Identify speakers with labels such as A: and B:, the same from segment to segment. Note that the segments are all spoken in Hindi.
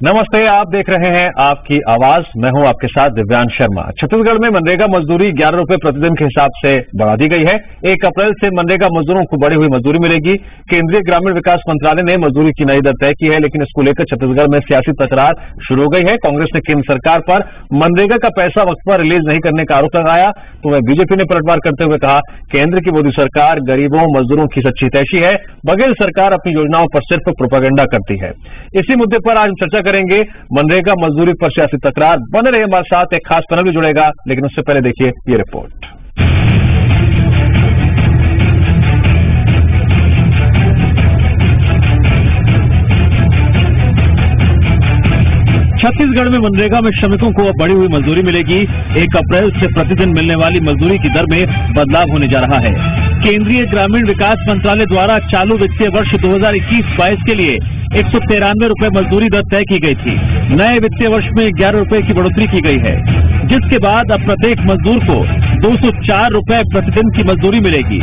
A: नमस्ते, आप देख रहे हैं आपकी आवाज। मैं हूं आपके साथ दिव्यांश शर्मा। छत्तीसगढ़ में मनरेगा मजदूरी 11 रुपए प्रतिदिन के हिसाब से बढ़ा दी गई है। 1 अप्रैल से मनरेगा मजदूरों को बढ़ी हुई मजदूरी मिलेगी। केंद्रीय ग्रामीण विकास मंत्रालय ने मजदूरी की नई दर तय की है, लेकिन इसको लेकर छत्तीसगढ़ में सियासी तकरार शुरू हो गई है। कांग्रेस ने केंद्र सरकार पर मनरेगा का पैसा वक्त पर रिलीज नहीं करने का आरोप लगाया, तो वह बीजेपी ने पलटवार करते हुए कहा, केंद्र की मोदी सरकार गरीबों मजदूरों की सच्ची हितैषी है, बघेल सरकार अपनी योजनाओं पर सिर्फ प्रोपेगेंडा करती है। इसी मुद्दे पर आज हम चर्चा करेंगे। मनरेगा मजदूरी पर सियासी तकरार। बने रहे हमारे साथ, एक खास पैनल भी जुड़ेगा, लेकिन उससे पहले देखिए ये रिपोर्ट। छत्तीसगढ़ में मनरेगा में श्रमिकों को अब बढ़ी हुई मजदूरी मिलेगी। 1 अप्रैल से प्रतिदिन मिलने वाली मजदूरी की दर में बदलाव होने जा रहा है। केंद्रीय ग्रामीण विकास मंत्रालय द्वारा चालू वित्तीय वर्ष 2021-22 के लिए 193 रुपए मजदूरी दर तय की गई थी। नए वित्तीय वर्ष में 11 रुपए की बढ़ोतरी की गई है, जिसके बाद अब प्रत्येक मजदूर को 204 रुपए प्रतिदिन की मजदूरी मिलेगी।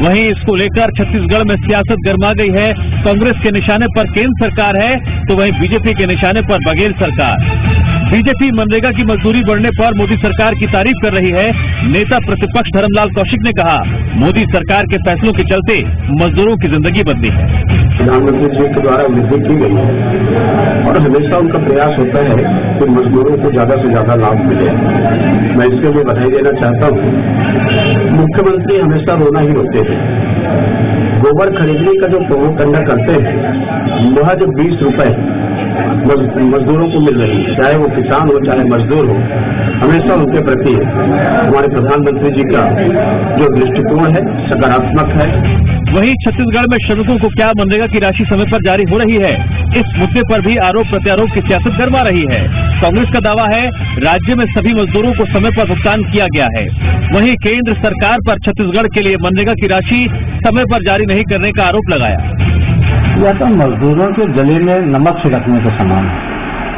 A: वहीं इसको लेकर छत्तीसगढ़ में सियासत गर्मा गई है। कांग्रेस के निशाने पर केंद्र सरकार है, तो वहीं बीजेपी के निशाने पर बघेल सरकार। बीजेपी मनरेगा की मजदूरी बढ़ने पर मोदी सरकार की तारीफ कर रही है। नेता प्रतिपक्ष धर्मलाल कौशिक ने कहा, मोदी सरकार के फैसलों के चलते मजदूरों की जिंदगी बदली है।
B: प्रधानमंत्री जी के द्वारा वृद्धि की गई है और हमेशा उनका प्रयास होता है कि मजदूरों को ज्यादा से ज्यादा लाभ मिले। मैं इसके लिए बधाई देना चाहता हूँ। मुख्यमंत्री हमेशा रोना ही रोते हैं। गोबर खरीदने का जो प्रोपेगेंडा करते हैं, वह जो 20 रुपए मजदूरों को मिल रही है, चाहे वो किसान हो चाहे मजदूर हो, हमेशा उनके प्रति हमारे प्रधानमंत्री जी का जो दृष्टिकोण है सकारात्मक है।
A: वहीं छत्तीसगढ़ में श्रमिकों को क्या मनरेगा की राशि समय पर जारी हो रही है? इस मुद्दे पर भी आरोप प्रत्यारोप की सियासत गरमा रही है। कांग्रेस का दावा है, राज्य में सभी मजदूरों को समय पर भुगतान किया गया है। वहीं केंद्र सरकार पर छत्तीसगढ़ के लिए मनरेगा की राशि समय पर जारी नहीं करने का आरोप लगाया।
C: यह तो मजदूरों के गले में नमक छिड़कने के समान है।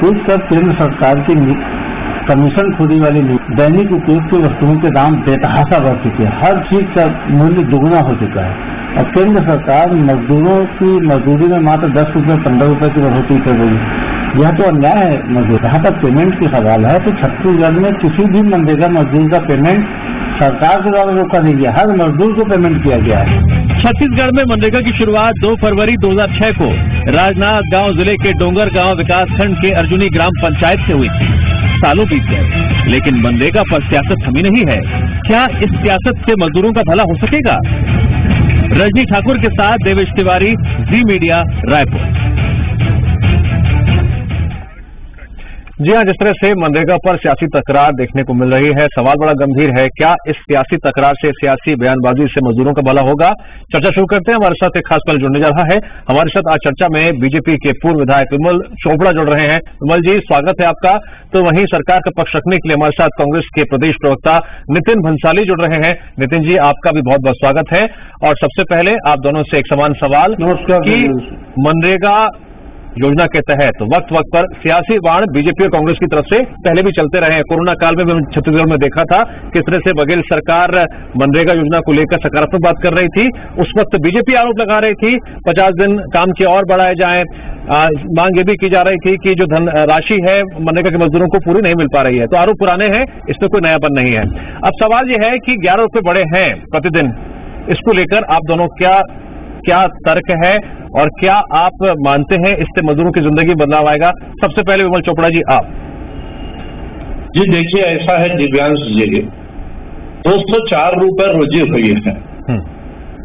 C: इस सब केंद्र सरकार की कमीशन खोरी वाली नीति, दैनिक उपयोग की वस्तुओं के दाम बेतहाशा बढ़ चुके हैं। हर चीज का मूल्य दुगुना हो चुका है। अब केंद्र सरकार मजदूरों की मजदूरी में मात्र 10 रुपए 15 रुपए की बढ़ोतरी कर रही है। यह तो अन्याय है मजदूर। जहाँ तक पेमेंट की सवाल है, तो छत्तीसगढ़ में किसी भी मनरेगा मजदूर का पेमेंट सरकार के द्वारा रोका नहीं गया, हर मजदूर को पेमेंट किया गया है।
A: छत्तीसगढ़ में मनरेगा की शुरुआत 2 फरवरी 2006 को राजनांदगांव जिले के डोंगरगांव विकासखंड के अर्जुनी ग्राम पंचायत से हुई थी। सालों बीत गए, लेकिन मनरेगा पर सियासत थमी नहीं है। क्या इस सियासत से मजदूरों का भला हो सकेगा? रजनी ठाकुर के साथ देवेश तिवारी, जी मीडिया, रायपुर। जी हाँ, जिस तरह से मनरेगा पर सियासी तकरार देखने को मिल रही है, सवाल बड़ा गंभीर है। क्या इस सियासी तकरार से, सियासी बयानबाजी से मजदूरों का भला होगा? चर्चा शुरू करते हैं। हमारे साथ एक खास पैनल जुड़ने जा रहा है। हमारे साथ आज चर्चा में बीजेपी के पूर्व विधायक विमल चोपड़ा जुड़ रहे हैं। विमल जी, स्वागत है आपका। तो वहीं सरकार का पक्ष रखने के लिए हमारे साथ कांग्रेस के प्रदेश प्रवक्ता नितिन भंसाली जुड़ रहे हैं। नितिन जी, आपका भी बहुत बहुत स्वागत है। और सबसे पहले आप दोनों से एक समान सवाल कि मनरेगा योजना के तहत वक्त पर सियासी बाण बीजेपी और कांग्रेस की तरफ से पहले भी चलते रहे हैं। कोरोना काल में भी छत्तीसगढ़ में देखा था किस तरह से बघेल सरकार मनरेगा योजना को लेकर सकारात्मक बात कर रही थी। उस वक्त बीजेपी आरोप लगा रही थी 50 दिन काम के और बढ़ाए जाएं। मांग ये भी की जा रही थी कि जो धन राशि है मनरेगा के मजदूरों को पूरी नहीं मिल पा रही है। तो आरोप पुराने हैं, इसमें कोई नयापन नहीं है। अब सवाल यह है कि 11 रुपए बढ़े हैं प्रतिदिन, इसको लेकर आप दोनों क्या तर्क है और क्या आप मानते हैं इससे मजदूरों की जिंदगी बदलाव आएगा? सबसे पहले विमल चोपड़ा जी, आप।
D: जी देखिए, ऐसा है दिव्यांश जी, 204 रुपए रोजी हुई है।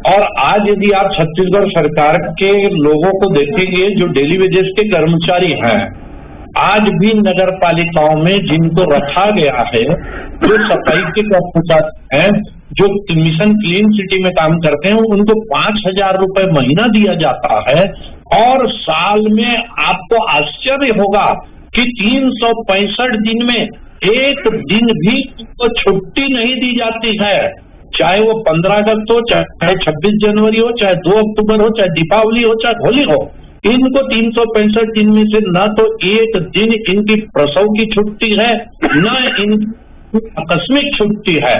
D: और आज यदि आप छत्तीसगढ़ सरकार के लोगों को देखेंगे जो डेली वेजेस के कर्मचारी हैं, आज भी नगर पालिकाओं में जिनको रखा गया है, जो सफाई के कर्मचारी हैं, जो मिशन क्लीन सिटी में काम करते हैं, उनको 5,000 रुपए महीना दिया जाता है। और साल में आपको आश्चर्य होगा कि 365 दिन में एक दिन भी उनको छुट्टी नहीं दी जाती है, चाहे वो 15 अगस्त हो, चाहे 26 जनवरी हो, चाहे 2 अक्टूबर हो, चाहे दीपावली हो, चाहे होली हो। इनको 365 दिन में से न तो एक दिन इनकी प्रसव की छुट्टी है, न इनकी आकस्मिक छुट्टी है।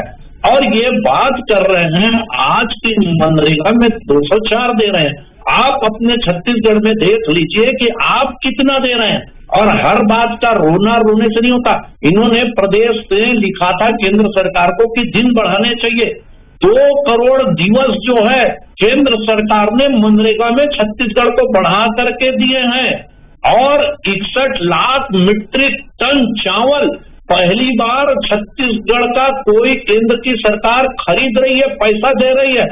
D: और ये बात कर रहे हैं आज की मनरेगा में 204 दे रहे हैं। आप अपने छत्तीसगढ़ में देख लीजिए कि आप कितना दे रहे हैं, और हर बात का रोना रोने से नहीं होता। इन्होंने प्रदेश से लिखा था केंद्र सरकार को कि दिन बढ़ाने चाहिए। 2 करोड़ दिवस जो है केंद्र सरकार ने मनरेगा में छत्तीसगढ़ को बढ़ा करके दिए हैं, और 61 लाख मीट्रिक टन चावल पहली बार छत्तीसगढ़ का कोई केंद्र की सरकार खरीद रही है, पैसा दे रही है।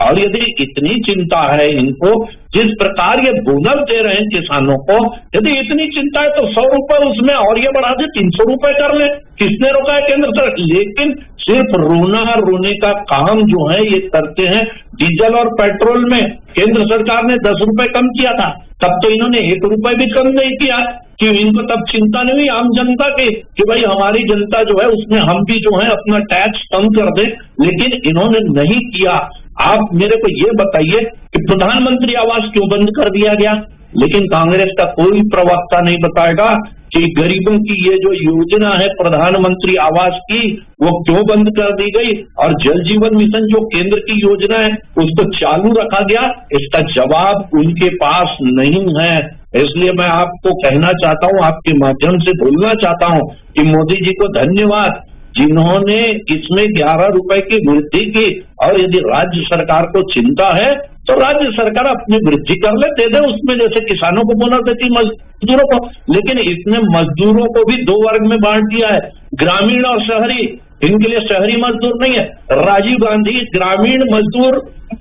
D: और यदि इतनी चिंता है इनको, जिस प्रकार ये बोनस दे रहे हैं किसानों को, यदि इतनी चिंता है तो 100 रुपए उसमें और ये बढ़ा दे 300 रुपए कर ले। किसने रोका है? केंद्र सरकार। लेकिन सिर्फ रोना रोने का काम जो है ये करते हैं। डीजल और पेट्रोल में केंद्र सरकार ने 10 रुपए कम किया था, तब तो इन्होंने 1 रुपए भी कम नहीं किया कि इनको तब चिंता नहीं हुई आम जनता की कि भाई हमारी जनता जो है उसमें हम भी जो है अपना टैक्स कम कर दें, लेकिन इन्होंने नहीं किया। आप मेरे को ये बताइए कि प्रधानमंत्री आवास क्यों बंद कर दिया गया? लेकिन कांग्रेस का कोई प्रवक्ता नहीं बताएगा कि गरीबों की ये जो योजना है प्रधानमंत्री आवास की, वो क्यों बंद कर दी गई, और जल जीवन मिशन जो केंद्र की योजना है उसको चालू रखा गया। इसका जवाब उनके पास नहीं है। इसलिए मैं आपको कहना चाहता हूं, आपके माध्यम से बोलना चाहता हूं कि मोदी जी को धन्यवाद, जिन्होंने इसमें 11 रुपए की वृद्धि की। और यदि राज्य सरकार को चिंता है तो राज्य सरकार अपनी वृद्धि कर ले, दे दे उसमें, जैसे किसानों को बोनस देती मजदूरों को। लेकिन इसने मजदूरों को भी 2 वर्ग में बांट दिया है, ग्रामीण और शहरी। इनके लिए शहरी मजदूर नहीं है। राजीव गांधी ग्रामीण मजदूर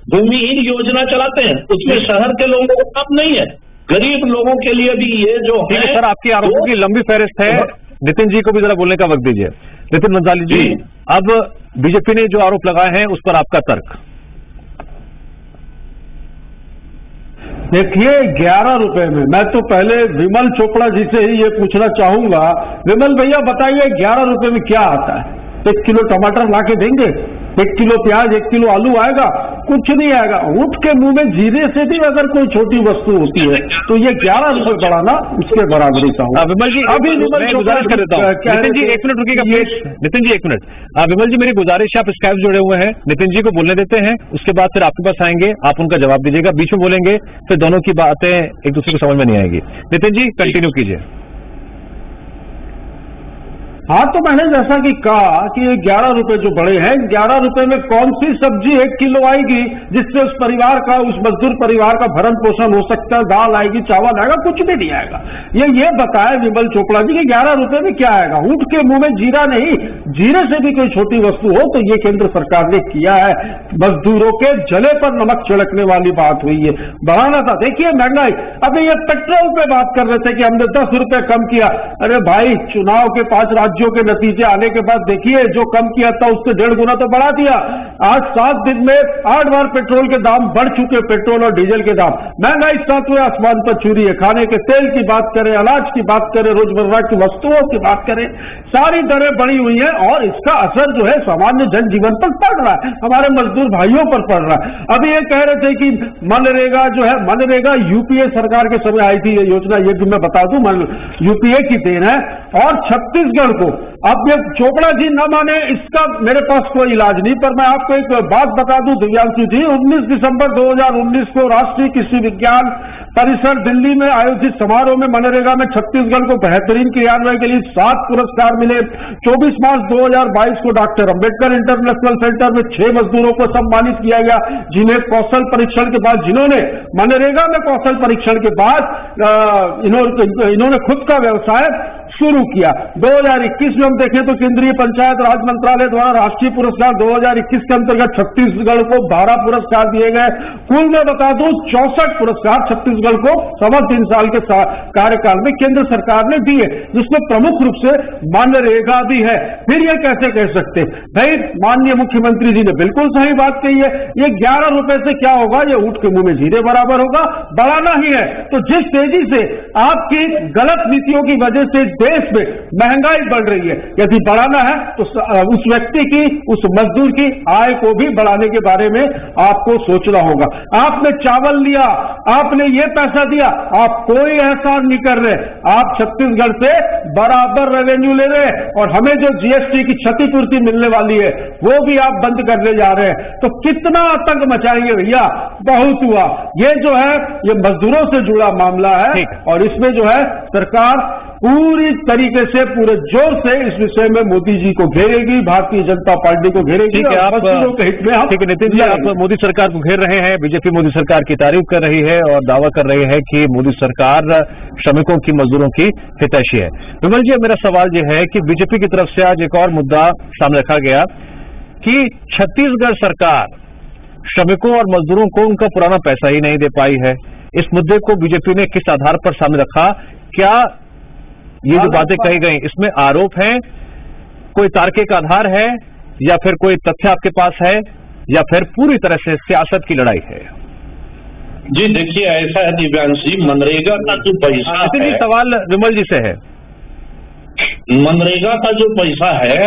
D: भूमिहीन योजना चलाते हैं, उसमें शहर के लोगों को काम नहीं है, गरीब लोगों के लिए भी ये जो है।
A: सर, आपकी आरोपों की लंबी फहरिस्त है। नितिन जी को भी जरा बोलने का वक्त दीजिए। नितिन मंसाली जी, अब बीजेपी ने जो आरोप लगाए हैं उस पर आपका तर्क।
C: देखिए, 11 रुपए में, मैं तो पहले विमल चोपड़ा जी से ही ये पूछना चाहूंगा, विमल भैया बताइए 11 रुपए में क्या आता है? 1 किलो टमाटर ला के देंगे, 1 किलो प्याज, 1 किलो आलू आएगा? कुछ नहीं आएगा। ऊंट के मुंह में जीरे से भी अगर कोई छोटी वस्तु होती है तो ये 11 रुपए बढ़ाना उसके बराबरी का होगा।
A: विमल जी, अभी गुजारिश कर देता हूँ। नितिन जी 1 मिनट रुकिएगा प्लीज। नितिन जी 1 मिनट। विमल जी, मेरी गुजारिश है, आप स्काइप जुड़े हुए हैं, नितिन जी को बोलने देते हैं, उसके बाद फिर आपके पास आएंगे, आप उनका जवाब दीजिएगा। बीच में बोलेंगे फिर दोनों की बातें एक दूसरे को समझ में नहीं आएगी। नितिन जी कंटिन्यू कीजिए।
C: हाँ, तो मैंने जैसा कि कहा कि ये 11 रुपए जो बढ़े हैं, 11 रुपए में कौन सी सब्जी 1 किलो आएगी जिससे उस परिवार का, उस मजदूर परिवार का भरण पोषण हो सकता है? दाल आएगी, चावल आएगा? कुछ भी नहीं आएगा। ये बताया विमल चोपड़ा जी कि 11 रुपए में क्या आएगा? ऊंट के मुंह में जीरा नहीं, जीरे से भी कोई छोटी वस्तु हो तो ये केंद्र सरकार ने किया है। मजदूरों के जले पर नमक छिड़कने वाली बात हुई है, बढ़ाना था। देखिए महंगाई, अभी ये पेट्रोल पे बात कर रहे थे कि हमने 10 रुपए कम किया। अरे भाई, चुनाव के 5 राज्यों के नतीजे आने के बाद देखिए, जो कम किया था उससे 1.5 गुना तो बढ़ा दिया। आज 7 दिन में 8 बार पेट्रोल के दाम बढ़ चुके, पेट्रोल और डीजल के दाम। महंगाई 7वें आसमान पर छू रही है। खाने के तेल की बात करें, अनाज की बात करें, रोजमर्रा की वस्तुओं की बात करें, सारी दरें बढ़ी हुई हैं और इसका असर जो है सामान्य जनजीवन पर पड़ रहा है, हमारे मजदूर भाइयों पर पड़ रहा है। अभी ये कह रहे थे कि मनरेगा जो है, मनरेगा यूपीए सरकार के समय आई थी ये योजना, ये भी मैं बता दूं यूपीए की देन है। और छत्तीसगढ़ को, अब ये चोपड़ा जी न माने, इसका मेरे पास कोई इलाज नहीं, पर मैं आपको एक बात बता दूं दिव्यांशु जी, 19 दिसंबर 2019 को राष्ट्रीय कृषि विज्ञान परिसर दिल्ली में आयोजित समारोह में मनरेगा में छत्तीसगढ़ को बेहतरीन क्रियान्वयन के लिए 7 पुरस्कार मिले। 24 मार्च 2022 को डॉक्टर अंबेडकर इंटरनेशनल सेंटर में 6 मजदूरों को सम्मानित किया गया, जिन्हें कौशल परीक्षण के बाद, जिन्होंने मनरेगा में कौशल परीक्षण के बाद इन्होंने खुद का व्यवसाय शुरू किया। 2021 में हम देखें तो केंद्रीय पंचायत राज मंत्रालय द्वारा राष्ट्रीय पुरस्कार 2021 के अंतर्गत छत्तीसगढ़ को 12 पुरस्कार दिए गए। कुल मैं बता दूं 64 पुरस्कार छत्तीसगढ़ को 3.25 साल के कार्यकाल में केंद्र सरकार ने दिए, जिसमें प्रमुख रूप से मनरेगा भी है। फिर यह कैसे कह सकते भाई, माननीय मुख्यमंत्री जी ने बिल्कुल सही बात कही है, ये 11 रुपए से क्या होगा, ये ऊंट के मुंह में जीरे बराबर होगा, बढ़ाना ही है। तो जिस तेजी से आपकी गलत नीतियों की वजह से
E: देश में महंगाई बढ़ रही है, यदि बढ़ाना है तो उस व्यक्ति की, उस मजदूर की आय को भी बढ़ाने के बारे में आपको सोचना होगा। आपने चावल लिया, आपने ये पैसा दिया, आप कोई एहसान नहीं कर रहे। आप छत्तीसगढ़ से बराबर रेवेन्यू ले रहे हैं और हमें जो जीएसटी की क्षतिपूर्ति मिलने वाली है वो भी आप बंद करने जा रहे हैं। तो कितना आतंक मचाएंगे भैया, बहुत हुआ। ये जो है ये मजदूरों से जुड़ा मामला है और इसमें जो है सरकार पूरी तरीके से पूरे जोर से इस विषय में मोदी जी को घेरेगी, भारतीय जनता पार्टी को घेरेगी।
A: आप मजदूरों के हित में ठीक है नितिन जी, आप मोदी सरकार को घेर रहे हैं, बीजेपी मोदी सरकार की तारीफ कर रही है और दावा कर रही है कि मोदी सरकार श्रमिकों की, मजदूरों की हितैषी है। विमल जी, मेरा सवाल यह है कि बीजेपी की तरफ से आज एक और मुद्दा सामने रखा गया कि छत्तीसगढ़ सरकार श्रमिकों और मजदूरों को उनका पुराना पैसा ही नहीं दे पाई है। इस मुद्दे को बीजेपी ने किस आधार पर सामने रखा? क्या ये जो बातें कही गई इसमें आरोप है, कोई तार्किक आधार है या फिर कोई तथ्य आपके पास है या फिर पूरी तरह से सियासत की लड़ाई है?
D: जी देखिए, ऐसा है दिव्यांश जी, मनरेगा का जो पैसा है,
A: सवाल विमल जी से है,
D: मनरेगा का जो पैसा है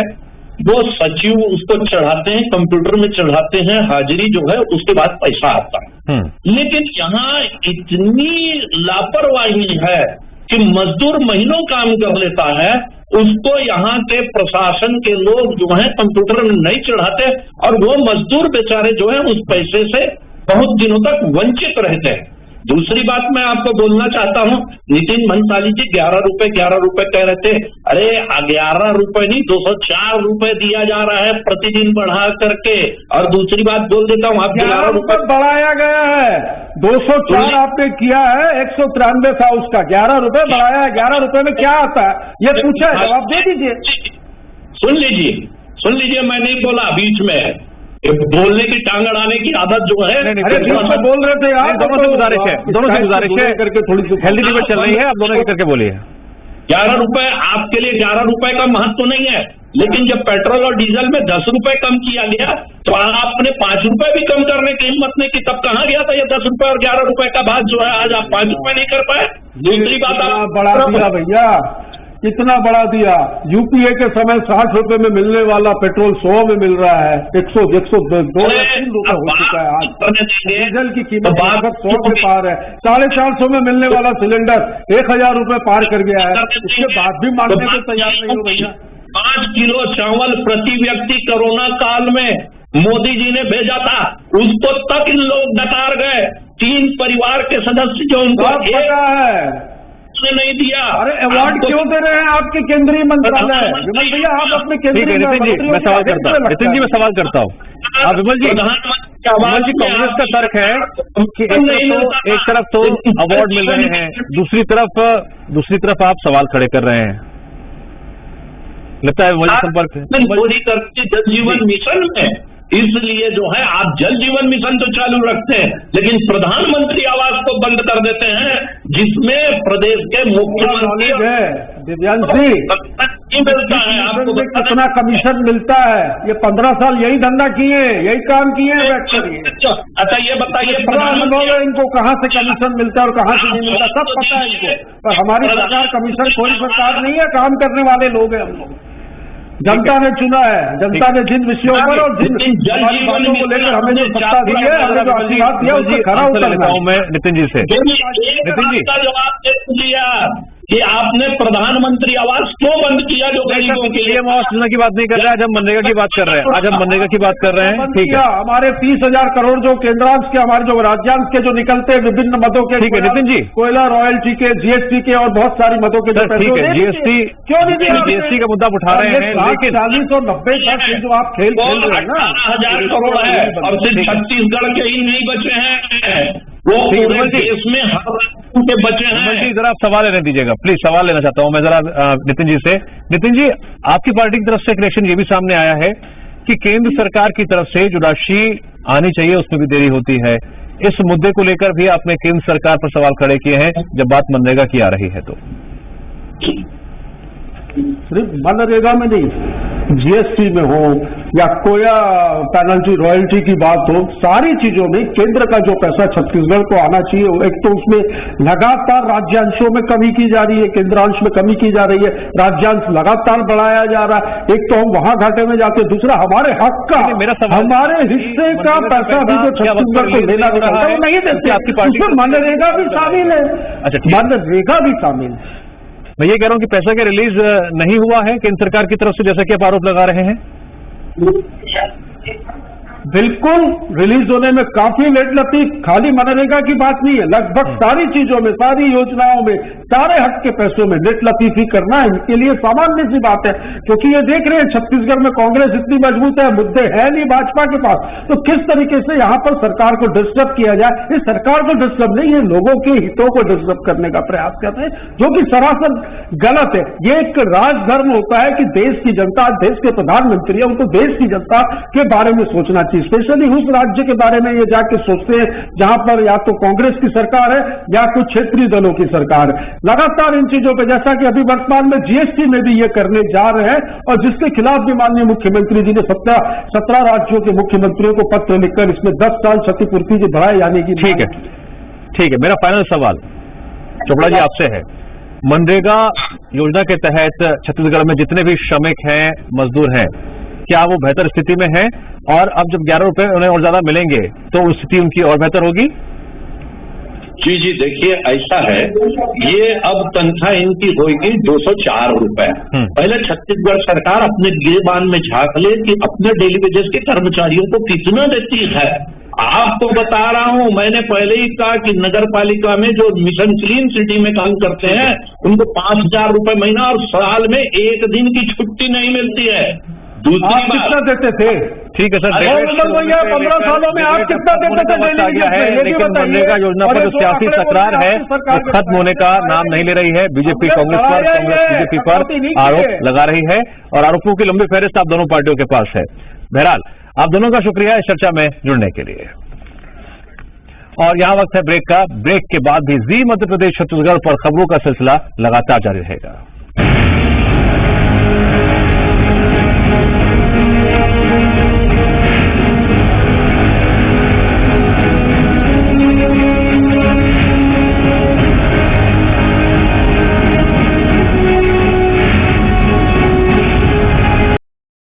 D: वो सचिव उसको चढ़ाते हैं, कंप्यूटर में चढ़ाते हैं, हाजिरी जो है उसके बाद पैसा आता है। लेकिन यहाँ इतनी लापरवाही है कि मजदूर महीनों काम कर लेता है, उसको यहाँ के प्रशासन के लोग जो है कंप्यूटर में नहीं चढ़ाते और वो मजदूर बेचारे जो है उस पैसे से बहुत दिनों तक वंचित रहते हैं। दूसरी बात मैं आपको बोलना चाहता हूँ, नितिन भंसाली जी 11 रुपए कह रहे थे। अरे 11 रुपए नहीं, 204 रुपए दिया जा रहा है प्रतिदिन बढ़ा करके। और दूसरी बात बोल देता हूँ, आप 11 रुपए
E: बढ़ाया गया है, 204 आपने किया है, 193 था उसका, 11 रुपए बढ़ाया है। 11 रुपए में क्या आता है ये पूछा है, जवाब दे दीजिए।
D: सुन लीजिए, मैं नहीं बोला, बीच में बोलने की टांग अड़ाने की आदत जो है।
E: अरे बोल रहे थे यार,
A: दोनों से गुजारिश है करके थोड़ी सी हेल्दी डिबेट चल रही है, आप दोनों करके बोलिए।
D: 11 रुपए आपके लिए 11 रुपए का महत्व नहीं है, लेकिन जब पेट्रोल और डीजल में 10 रुपए कम किया गया तो आपने 5 रुपए भी कम करने की हिम्मत नहीं की। तब कहाँ गया था ये 10 रुपए और 11 रुपए का बात जो है, आज आप 5 रुपए नहीं कर पाए। दूसरी बात, आप
E: बढ़ा दिया भैया, कितना बढ़ा दिया। यूपीए के समय 60 रुपए में मिलने वाला पेट्रोल 100 में मिल रहा है, 102 या 3 रुपए हो चुका है आज। डीजल की कीमत 100 के पार है, 450 में मिलने वाला सिलेंडर 1000 रुपए पार कर गया है। इसके बाद भी मानने को तैयार नहीं हो भैया।
D: 5 किलो चावल प्रति व्यक्ति कोरोना काल में मोदी जी ने भेजा था, उसको तक इन लोग नकार गए। 3 परिवार के सदस्य जो उनको
E: पता है
D: नहीं दिया।
E: अरे अवार्ड क्यों दे रहे हैं आपके केंद्रीय मंत्रालय? विमल भैया, आप अपने केंद्रीय
A: नितिन जी मैं सवाल करता हूँ, आप विमल जी कांग्रेस का तर्क है कि एक तरफ तो अवार्ड मिल रहे हैं, दूसरी तरफ आप सवाल खड़े कर रहे हैं। लगता है विमल संपर्क
D: मोदी करते जल जीवन मिशन में, इसलिए जो है आप जल जीवन मिशन तो चालू रखते हैं लेकिन प्रधानमंत्री आवास को बंद कर देते हैं, जिसमें प्रदेश के मुख्यमंत्री
E: है। दिव्यांश जी
D: मिलता है आपको,
E: कितना कमीशन मिलता है? ये 15 साल यही धंधा किए, यही काम किए हैं।
D: अच्छा ये बताइए,
E: अनुभव है इनको कहाँ से कमीशन मिलता है और कहाँ से नहीं मिलता, सब पता है इनको। पर हमारी सरकार कमीशन खोरी सरकार नहीं है, काम करने वाले लोग हैं हम लोग। जनता ने चुना है, जनता ने जिन विषयों पर और जिन बातों को लेकर हमें जो सत्ता दी है, हमें जो आशीर्वाद दिया, उससे खरा उतरना है।
A: मैं नितिन जी से
D: का जवाब दे दिया कि आपने प्रधानमंत्री आवास क्यों बंद किया, जो गरीबों के लिए
A: आवास योजना की बात नहीं कर रहे हैं, आज हम मनरेगा की बात कर रहे हैं। आज हम मनरेगा की बात कर रहे हैं, ठीक है।
E: हमारे 30,000 करोड़ जो केंद्रांश के, हमारे जो राज्यांश के जो निकलते हैं विभिन्न मदों के,
A: ठीक है नितिन जी,
E: कोयला रॉयल्टी के, जीएसटी के और बहुत सारी मदों के,
A: ठीक है जीएसटी
E: क्यों नहीं दिया?
A: जीएसटी का मुद्दा उठा रहे हैं,
E: लेकिन 40 और 90 तक जो आप खेल खेल रहे हैं ना,
D: 18,000 करोड़ है और सिर्फ छत्तीसगढ़ के ही नहीं बचे हैं, वो पूरे देश में हर के बचे हैं।
A: जरा आप सवाल लेने दीजिएगा प्लीज, सवाल लेना चाहता हूं मैं जरा नितिन जी से। नितिन जी, आपकी पार्टी की तरफ से एक रिएक्शन ये भी सामने आया है कि केंद्र सरकार की तरफ से जो राशि आनी चाहिए उसमें भी देरी होती है। इस मुद्दे को लेकर भी आपने केंद्र सरकार पर सवाल खड़े किए हैं जब बात मनरेगा की आ रही है। तो
E: सिर्फ मनरेगा में नहीं, जीएसटी में हो या कोया पेनल्टी रॉयल्टी की बात हो, सारी चीजों में केंद्र का जो पैसा छत्तीसगढ़ को आना चाहिए, एक तो उसमें लगातार राज्यांशों में कमी की जा रही है, केंद्रांश में कमी की जा रही है, राज्यांश लगातार बढ़ाया जा रहा है। एक तो हम वहां घाटे में जाते, दूसरा हमारे हक का, हमारे हिस्से का पैसा भी जो छत्तीसगढ़ को देना होता है वो नहीं देते। उसमें मनरेगा भी शामिल है, मनरेगा भी शामिल है।
A: मैं ये कह रहा हूं कि पैसा का रिलीज नहीं हुआ है केंद्र सरकार की तरफ से, जैसा कि आप आरोप लगा रहे हैं।
E: बिल्कुल रिलीज होने में काफी लेट लगती। खाली मनरेगा की बात नहीं है, लगभग सारी चीजों में, सारी योजनाओं में, सारे हक के पैसों में लेट लतीफी करना इनके लिए सामान्य सी बात है, क्योंकि ये देख रहे हैं छत्तीसगढ़ में कांग्रेस इतनी मजबूत है, मुद्दे है नहीं भाजपा के पास, तो किस तरीके से यहां पर सरकार को डिस्टर्ब किया जाए। इस सरकार को डिस्टर्ब नहीं है, लोगों के हितों को डिस्टर्ब करने का प्रयास करते हैं, जो कि सरासर गलत है। ये एक राजधर्म होता है कि देश की जनता, देश के प्रधानमंत्री है, उनको देश की जनता के बारे में सोचना चाहिए, स्पेशली उस राज्य के बारे में ये जाके सोचते हैं जहां पर या तो कांग्रेस की सरकार है या कुछ क्षेत्रीय दलों की सरकार है। लगातार इन चीजों पर, जैसा कि अभी वर्तमान में जीएसटी में भी ये करने जा रहे हैं, और जिसके खिलाफ भी माननीय मुख्यमंत्री जी ने 17 राज्यों के मुख्यमंत्रियों को पत्र लिखकर इसमें 10 साल क्षतिपूर्ति की बढ़ाए जाने की।
A: ठीक है। मेरा फाइनल सवाल चोपड़ा जी आपसे है, मनरेगा योजना के तहत छत्तीसगढ़ में जितने भी श्रमिक हैं, मजदूर हैं, क्या वो बेहतर स्थिति में है? और अब जब 11 रुपए उन्हें और ज्यादा मिलेंगे तो स्थिति उनकी और बेहतर होगी?
D: जी देखिए, ऐसा है, ये अब तनख्वाह इनकी होगी 204 रुपए। पहले छत्तीसगढ़ सरकार अपने गिरबान में झांक ले कि अपने डेली वेजेस के कर्मचारियों को कितना देती है। आपको बता रहा हूं, मैंने पहले ही कहा कि नगर पालिका में जो मिशन क्लीन सिटी में काम करते हैं उनको 5000 रुपए महीना और साल में 1 दिन की छुट्टी नहीं मिलती है।
E: आप कितना देते थे?
A: ठीक है सर,
E: 15 सालों में आप कितना देते थे?
A: लेकिन मनरेगा योजना पर जो सियासी तकरार है वो खत्म होने का नाम नहीं ले रही है। बीजेपी कांग्रेस पर, कांग्रेस बीजेपी पर आरोप लगा रही है और आरोपों की लंबी फहरिस्त आप दोनों पार्टियों के पास है। बहरहाल आप दोनों का शुक्रिया इस चर्चा में जुड़ने के लिए। और यहाँ वक्त है ब्रेक का। ब्रेक के बाद भी जी मध्य प्रदेश छत्तीसगढ़ पर खबरों का सिलसिला लगातार जारी रहेगा।